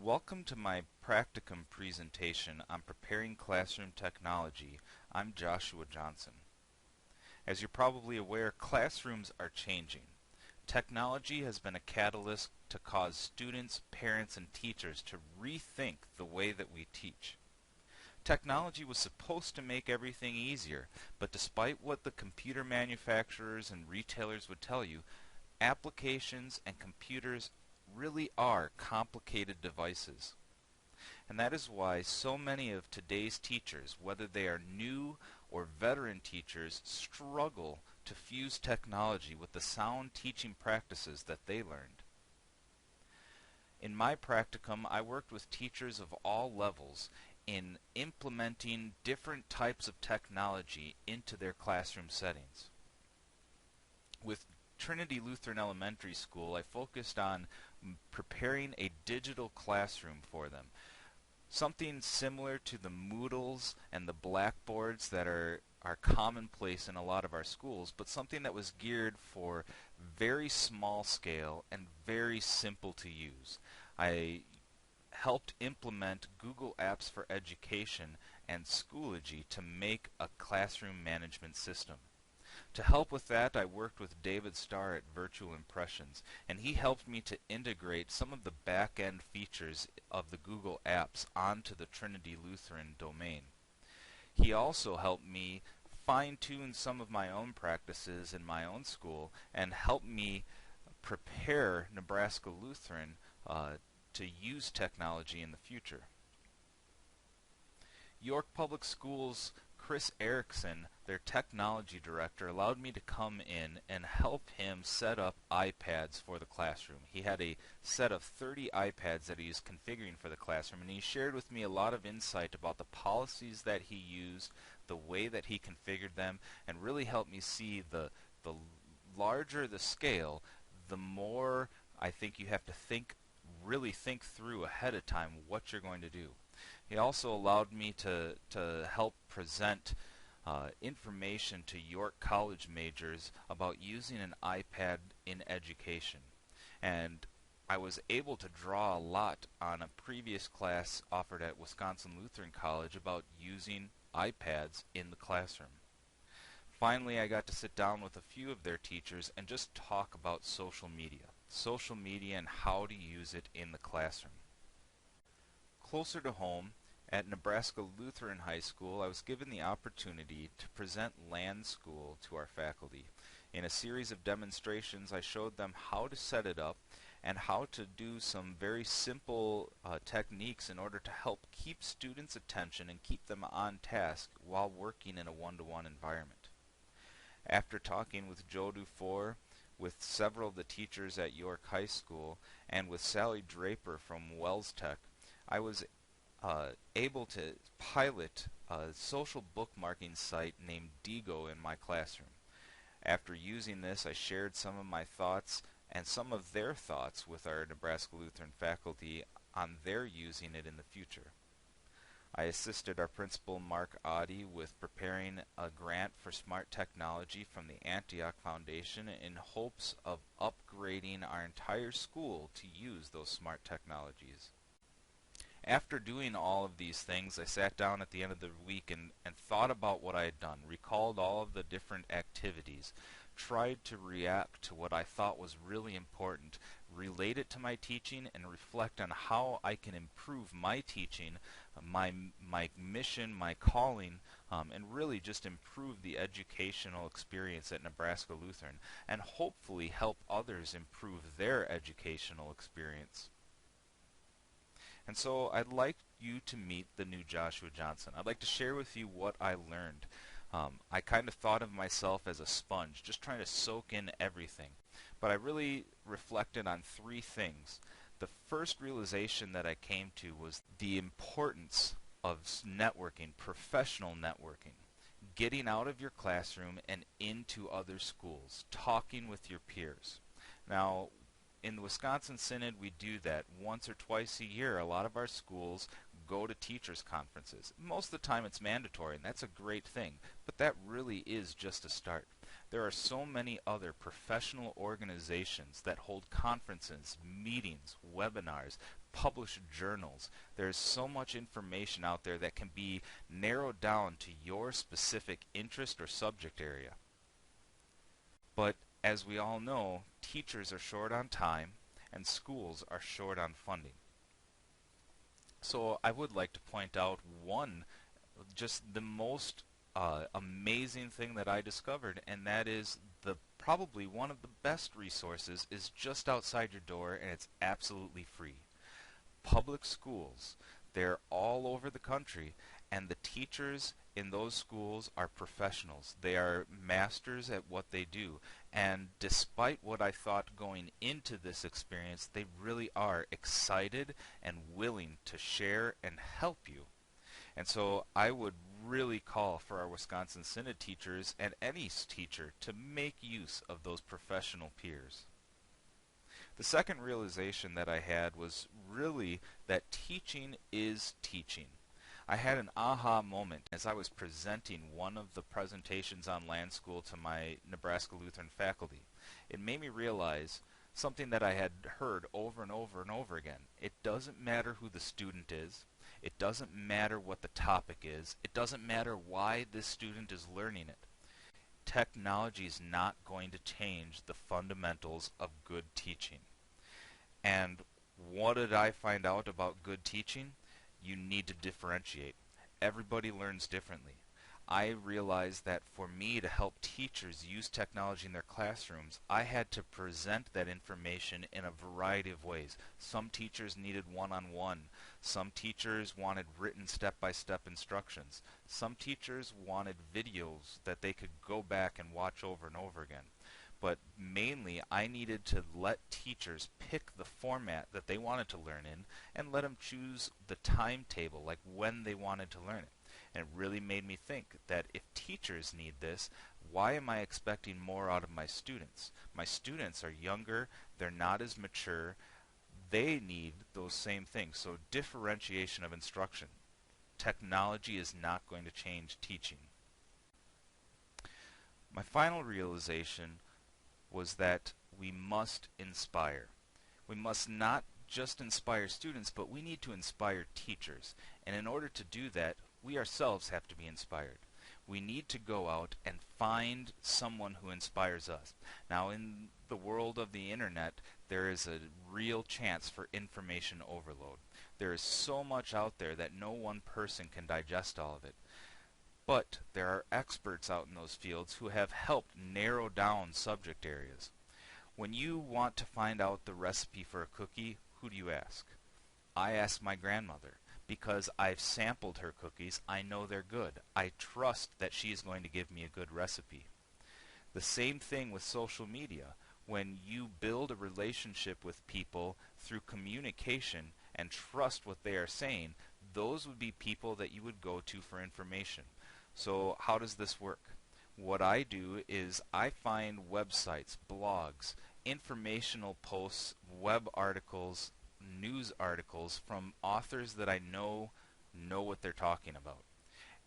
Welcome to my Practicum presentation on preparing classroom technology. I'm Joshua Johnson. As you're probably aware, classrooms are changing. Technology has been a catalyst to cause students, parents, and teachers to rethink the way that we teach. Technology was supposed to make everything easier, but despite what the computer manufacturers and retailers would tell you, applications and computers really are complicated devices. And that is why so many of today's teachers, whether they are new or veteran teachers, struggle to fuse technology with the sound teaching practices that they learned. In my practicum, I worked with teachers of all levels in implementing different types of technology into their classroom settings. With Trinity Lutheran Elementary School, I focused on preparing a digital classroom for them. Something similar to the Moodles and the Blackboards that are commonplace in a lot of our schools, but something that was geared for very small scale and very simple to use. I helped implement Google Apps for Education and Schoology to make a classroom management system. To help with that, I worked with David Starr at Virtual Impressions, and he helped me to integrate some of the back-end features of the Google Apps onto the Trinity Lutheran domain. He also helped me fine-tune some of my own practices in my own school and helped me prepare Nebraska Lutheran to use technology in the future. York Public Schools' Chris Erickson, their technology director, allowed me to come in and help him set up iPads for the classroom. He had a set of 30 iPads that he was configuring for the classroom, and he shared with me a lot of insight about the policies that he used, the way that he configured them, and really helped me see the larger the scale, the more I think you have to really think through ahead of time what you're going to do. He also allowed me to help present information to York College majors about using an iPad in education. And I was able to draw a lot on a previous class offered at Wisconsin Lutheran College about using iPads in the classroom. Finally, I got to sit down with a few of their teachers and just talk about social media and how to use it in the classroom. Closer to home, at Nebraska Lutheran High School, I was given the opportunity to present Land School to our faculty. In a series of demonstrations, I showed them how to set it up and how to do some very simple techniques in order to help keep students' attention and keep them on task while working in a one-to-one environment. After talking with Joe Dufour, with several of the teachers at York High School, and with Sally Draper from Wells Tech, I was able to pilot a social bookmarking site named Digo in my classroom. After using this, I shared some of my thoughts and some of their thoughts with our Nebraska Lutheran faculty on their using it in the future. I assisted our principal, Mark Oddie, with preparing a grant for smart technology from the Antioch Foundation in hopes of upgrading our entire school to use those smart technologies. After doing all of these things, I sat down at the end of the week and thought about what I had done, recalled all of the different activities, tried to react to what I thought was really important, relate it to my teaching, and reflect on how I can improve my teaching, my mission, my calling, and really just improve the educational experience at Nebraska Lutheran, and hopefully help others improve their educational experience. And so I'd like you to meet the new Joshua Johnson. I'd like to share with you what I learned. I kind of thought of myself as a sponge, just trying to soak in everything. But I really reflected on three things. The first realization that I came to was the importance of networking, professional networking. Getting out of your classroom and into other schools, talking with your peers. Now, in the Wisconsin Synod, we do that once or twice a year. A lot of our schools go to teachers' conferences. Most of the time it's mandatory, and that's a great thing, but that really is just a start. There are so many other professional organizations that hold conferences, meetings, webinars, publish journals. There's so much information out there that can be narrowed down to your specific interest or subject area. But as we all know, teachers are short on time and schools are short on funding. So I would like to point out one, just the most amazing thing that I discovered, and that is probably one of the best resources is just outside your door, and it's absolutely free. Public schools, they're all over the country, and the teachers in those schools are professionals. They are masters at what they do, and despite what I thought going into this experience, they really are excited and willing to share and help you. And so I would really call for our Wisconsin Synod teachers and any teacher to make use of those professional peers. The second realization that I had was really that teaching is teaching. I had an aha moment as I was presenting one of the presentations on land school to my Nebraska Lutheran faculty. It made me realize something that I had heard over and over and over again. It doesn't matter who the student is. It doesn't matter what the topic is. It doesn't matter why this student is learning it. Technology is not going to change the fundamentals of good teaching. And what did I find out about good teaching? You need to differentiate. Everybody learns differently. I realized that for me to help teachers use technology in their classrooms, I had to present that information in a variety of ways. Some teachers needed one-on-one. Some teachers wanted written step-by-step instructions. Some teachers wanted videos that they could go back and watch over and over again. But mainly, I needed to let teachers pick the format that they wanted to learn in and let them choose the timetable, like when they wanted to learn it. And it really made me think that if teachers need this, why am I expecting more out of my students? My students are younger, they're not as mature, they need those same things. So differentiation of instruction. Technology is not going to change teaching. My final realization was that we must inspire. We must not just inspire students, but we need to inspire teachers. And in order to do that, we ourselves have to be inspired. We need to go out and find someone who inspires us. Now, in the world of the internet, there is a real chance for information overload. There is so much out there that no one person can digest all of it. But there are experts out in those fields who have helped narrow down subject areas. When you want to find out the recipe for a cookie, who do you ask? I ask my grandmother. Because I've sampled her cookies, I know they're good. I trust that she's going to give me a good recipe. The same thing with social media. When you build a relationship with people through communication and trust what they are saying, those would be people that you would go to for information. So how does this work? What I do is I find websites, blogs, informational posts, web articles, news articles from authors that I know what they're talking about.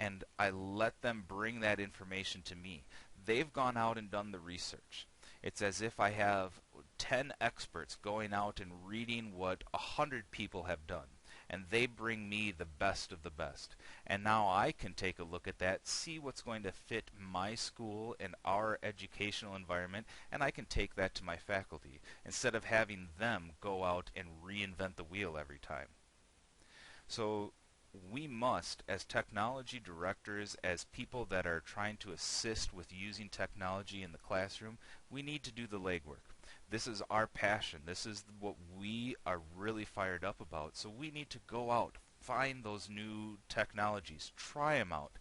And I let them bring that information to me. They've gone out and done the research. It's as if I have 10 experts going out and reading what 100 people have done. And they bring me the best of the best. And now I can take a look at that, see what's going to fit my school and our educational environment, and I can take that to my faculty, instead of having them go out and reinvent the wheel every time. So we must, as technology directors, as people that are trying to assist with using technology in the classroom, we need to do the legwork. This is our passion. This is what we are really fired up about. So we need to go out, find those new technologies, try them out,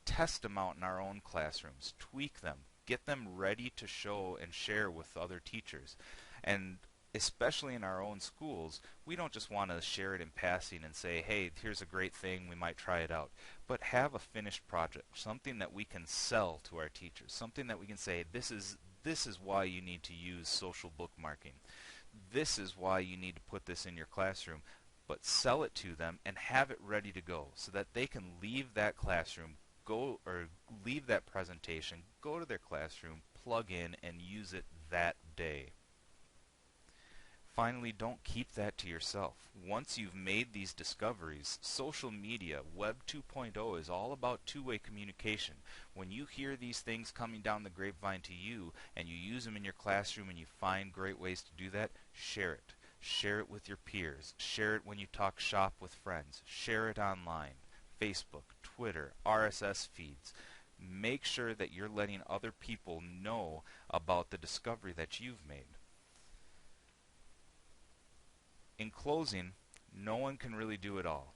test them out in our own classrooms, tweak them, get them ready to show and share with other teachers. And especially in our own schools, we don't just want to share it in passing and say, hey, here's a great thing, we might try it out. But have a finished project, something that we can sell to our teachers, something that we can say, this is why you need to use social bookmarking. This is why you need to put this in your classroom. But sell it to them and have it ready to go so that they can leave that classroom, leave that presentation, go to their classroom, plug in and use it that day. Finally, don't keep that to yourself. Once you've made these discoveries, social media, Web 2.0 is all about two-way communication. When you hear these things coming down the grapevine to you and you use them in your classroom and you find great ways to do that, share it. Share it with your peers. Share it when you talk shop with friends. Share it online. Facebook, Twitter, RSS feeds. Make sure that you're letting other people know about the discovery that you've made. In closing, no one can really do it all.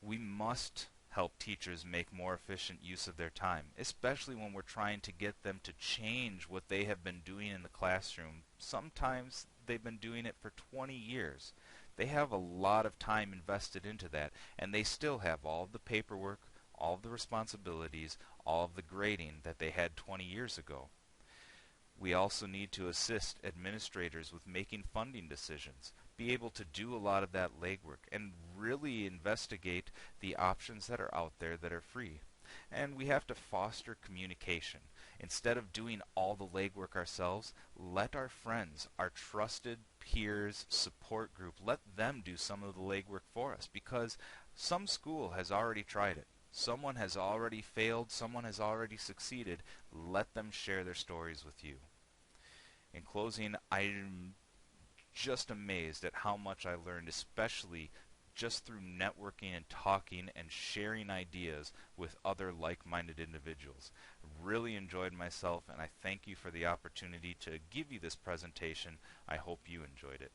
We must help teachers make more efficient use of their time, especially when we're trying to get them to change what they have been doing in the classroom. Sometimes they've been doing it for 20 years. They have a lot of time invested into that, and they still have all of the paperwork, all of the responsibilities, all of the grading that they had 20 years ago. We also need to assist administrators with making funding decisions, be able to do a lot of that legwork, and really investigate the options that are out there that are free. And we have to foster communication. Instead of doing all the legwork ourselves, let our friends, our trusted peers, support group, let them do some of the legwork for us, because some school has already tried it. Someone has already failed, someone has already succeeded. Let them share their stories with you. In closing, I'm just amazed at how much I learned, especially just through networking and talking and sharing ideas with other like-minded individuals. Really enjoyed myself, and I thank you for the opportunity to give you this presentation. I hope you enjoyed it.